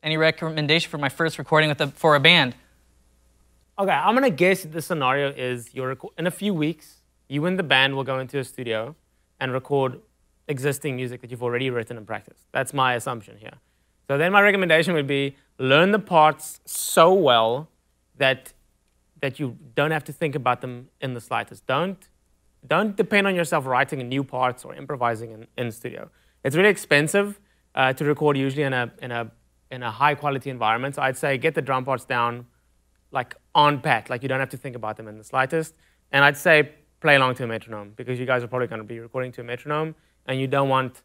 Any recommendation for my first recording for a band? Okay, I'm gonna guess the scenario is in a few weeks, you and the band will go into a studio and record existing music that you've already written and practiced. That's my assumption here. So then my recommendation would be learn the parts so well that you don't have to think about them in the slightest. Don't depend on yourself writing new parts or improvising in studio. It's really expensive to record usually in a high quality environment. So I'd say get the drum parts down like on pat, like you don't have to think about them in the slightest. And I'd say play along to a metronome, because you guys are probably going to be recording to a metronome, and you don't want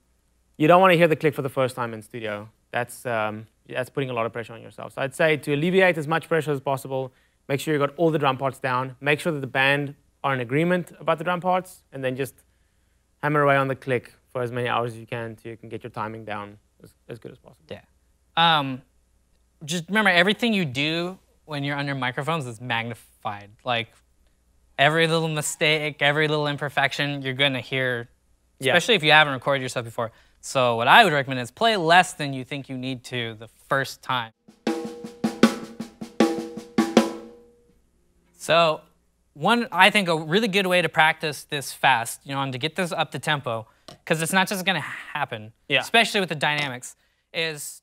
to hear the click for the first time in studio. That's putting a lot of pressure on yourself. So I'd say to alleviate as much pressure as possible, make sure you got all the drum parts down, make sure that the band are in agreement about the drum parts, and then just hammer away on the click for as many hours as you can so you can get your timing down as good as possible. Yeah. Just remember, everything you do when you're under microphones is magnified. Like, every little mistake, every little imperfection, you're going to hear, especially if you haven't recorded yourself before. So what I would recommend is play less than you think you need to the first time. So I think a really good way to practice this fast, and to get this up to tempo, because it's not just going to happen, especially with the dynamics, is